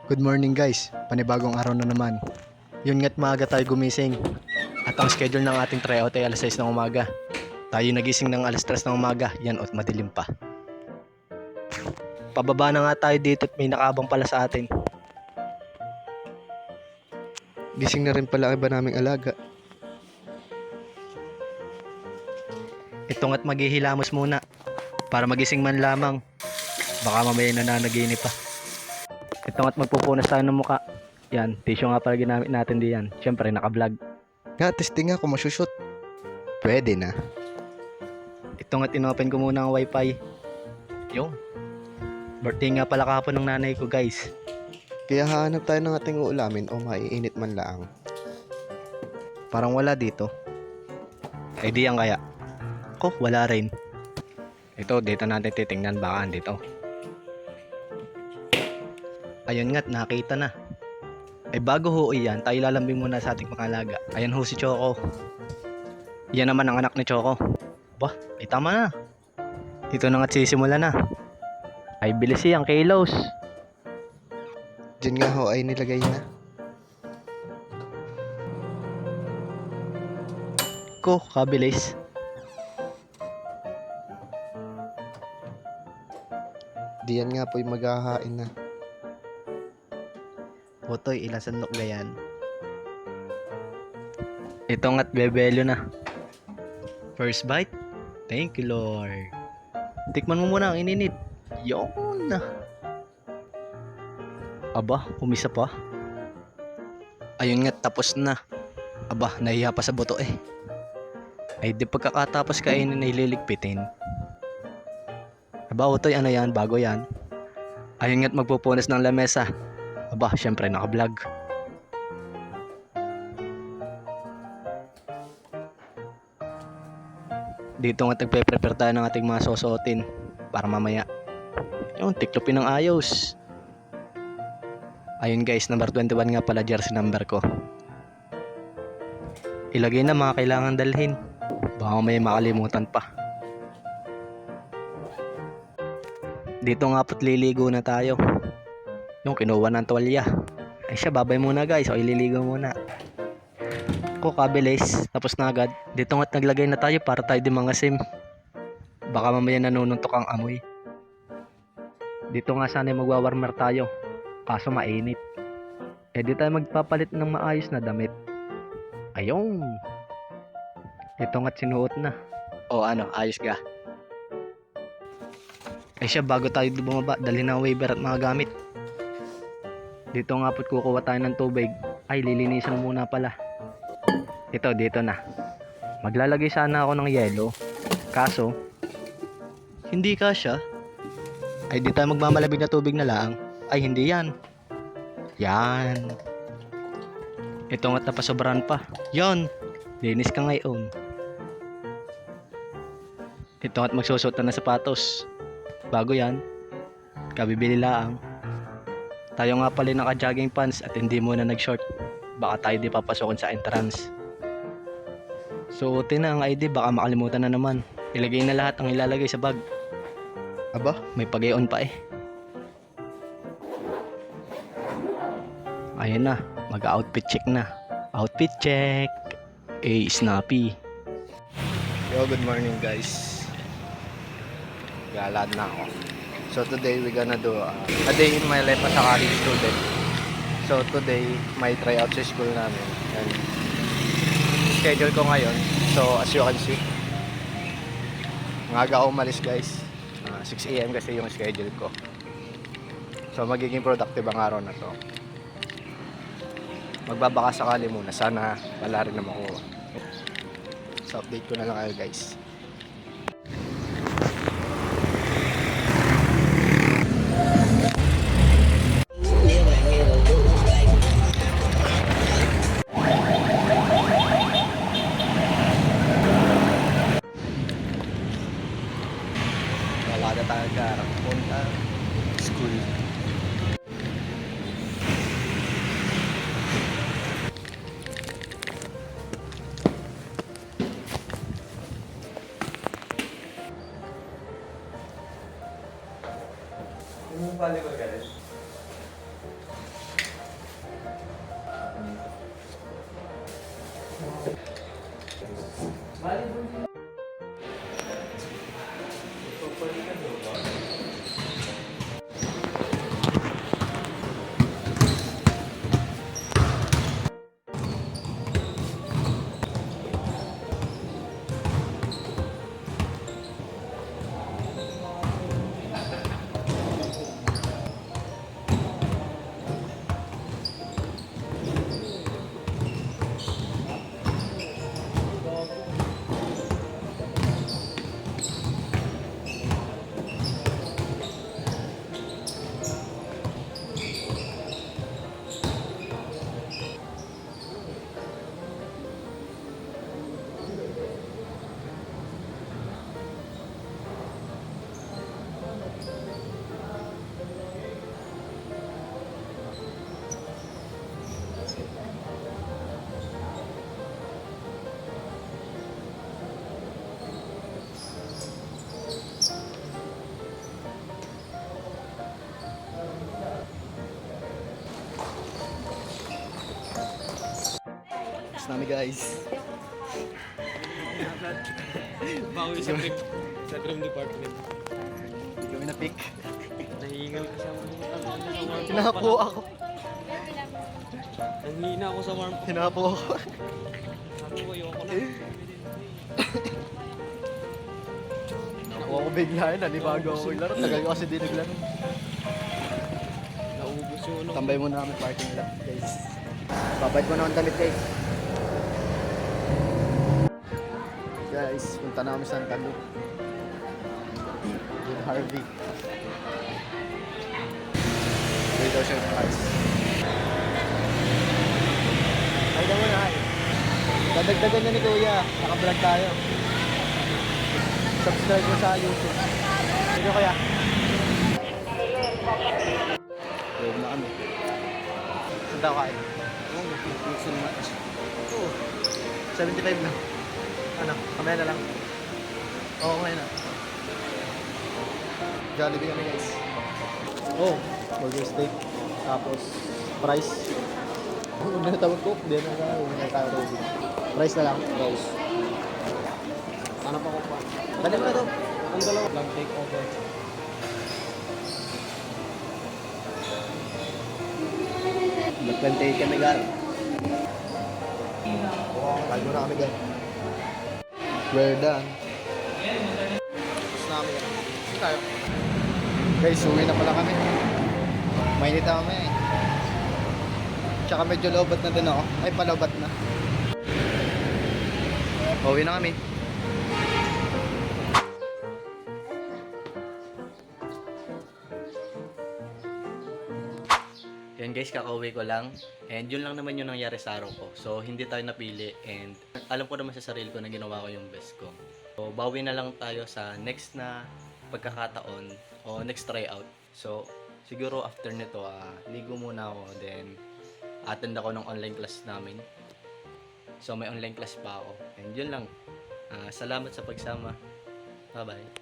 Good morning guys, panibagong araw na naman. Yun nga't maaga tayo gumising. At ang schedule ng ating tryout ay alas 6 ng umaga. Tayo nagising ng alas 3 ng umaga, yan at madilim pa. Pababa na nga tayo dito at may nakaabang pala sa atin. Gising na rin pala iba naming alaga. Ito nga't maghihilamos muna para magising man lamang. Baka mamaya nananaginip pa. Ito nga't magpupunas tayo ng muka. Yan, tissue nga pala ginamit natin diyan. Siyempre naka-vlog. Nga, testing nga kung masushoot. Pwede na. Ito nga't inopen ko muna ang wifi. Yung birthday nga pala kahapon ng nanay ko guys. Kaya hahanap tayo ng ating uulamin o maiinit man laang. Parang wala dito. Ay di yan kaya. Ko, wala rin. Ito, dito natin titingnan baka andito. Ayun nga't nakita na. Ay bago ho yan, tayo lalambing muna sa ating mga alaga. Ayan ho si Choco. Yan naman ang anak ni Choco. Bah, ay tama na. Ito na nga't sisimula na. Ay bilis siyang kilos. Diyan nga ho ay nilagay na. Ko, kabilis. Diyan nga po'y maghahain na. Otoy, ilang sandok gayan. Ito nga't bebelo na. First bite. Thank you Lord. Tikman mo muna ang ininit. Yun na. Aba, umisa pa. Ayun nga't tapos na. Aba, nahiya pa sa buto eh. Ay di pagkakatapos kainin ay liligpitin. Aba, Otoy, ano yan? Bago yan. Ayun nga't magpupunas ng lamesa. Aba, syempre naka-vlog. Dito nga nagpe-prepare tayo ng ating mga susuotin para mamaya. Yung tiklopin ng ayos. Ayun guys, number 21 nga pala jersey number ko. Ilagay na mga kailangan dalhin. Baka may makalimutan pa. Dito nga po't liligo na tayo. Yung kinuha ng tuwalya. Ay siya, babay muna guys. O ililigo muna. Ko, kabilis. Tapos na agad. Dito nga't naglagay na tayo para tayo di mangasim. Baka mamaya nanununtok ang amoy. Dito nga sana magwawarmer tayo. Kaso mainit. Eh di tayo magpapalit ng maayos na damit. Ayong. Ito nga't sinuot na. O ano, ayos ga. Ay siya, bago tayo bumaba, dalhin na waiver at mga gamit. Dito nga po't kukuha tayo ng tubig. Ay, lilinisan muna pala. Ito, dito na. Maglalagay sana ako ng yelo. Kaso, hindi kasya. Ay, di tayo magmamalabig na tubig na lang. Ay, hindi yan. Yan. Ito nga't napasobran pa. Yan. Linis ka ngayon. Ito nga't magsusot na ng sapatos. Bago yan. Kabibili lang. Tayo nga pala naka-jogging pants at hindi muna nag-short. Baka tayo di papasokin sa entrance. Suotin na ang ID, baka makalimutan na naman. Ilagay na lahat ang ilalagay sa bag. Aba, May pag-ion pa eh. Ayan na, mag-outfit check na. Outfit check. Snappy. yo, good morning guys. Galad na ako. So today we gonna do a day in my life as a college student. So today may tryout sa school namin. And schedule ko ngayon. So as you can see, ngaga ako umalis guys. 6 AM kasi yung schedule ko. So magiging productive ang araw na to. Magbabaka sakali muna. Sana wala rin na makuha. So update ko na lang kayo guys. Wala tayo garang punta school. Yung bali ko guys. Tapos namin guys. Bawi sa trip. Sa trim department. Hindi kami na-pick. Nahingal ka sa warm. Hinapo ako. Nanghina ako sa warm. Hinapo ako. Sabi ko, ayoko na. Hinapo ako bigla yun. Nanibago ako maglaro. Tagal ko kasi di naglaro. Naubos yung ano. Tambay muna kami parking lot guys. Babad ko na ang damit guys. Guys, punta na kami sa Antalo. With Harvey. Wait daw siya yung price. Ay daw na ay. Dadagdagan niya ni Kuya. Naka-vlog tayo. Subscribe mo sa YouTube. Sige Kuya. Wait na kami. Saan tayo kain? Mix and match. Oo. 75 na. Ano? Kamaya na lang. Oo, ngayon na. Jollibee kami guys. Oh, burger steak. Tapos, fries. Huwag na tawag ko. Hindi na tayo. Huwag na tayo Robby. Fries na lang. Fries. Ano pa ko pa? Dali mo na to. Ang dalawa. Vlog take over. Mag-28 kami guys. Bago na kami guys. We're done. Tapos na kami. Saan tayo? Guys, uwi na pala kami. Mainit na kami eh. Tsaka medyo lobat na din ako. Ay, palobat na. Uwi na kami. Yan guys, kakauwi ko lang. And yun lang naman yung nangyari sa araw ko. So, hindi tayo napili. And alam ko naman sa sarili ko na ginawa ko yung best ko. So, bawi na lang tayo sa next na pagkakataon o next tryout. So, siguro after nito, ligo muna ako. Then, attend ako ng online class namin. So, may online class pa ako. And yun lang. Salamat sa pagsama. Bye-bye.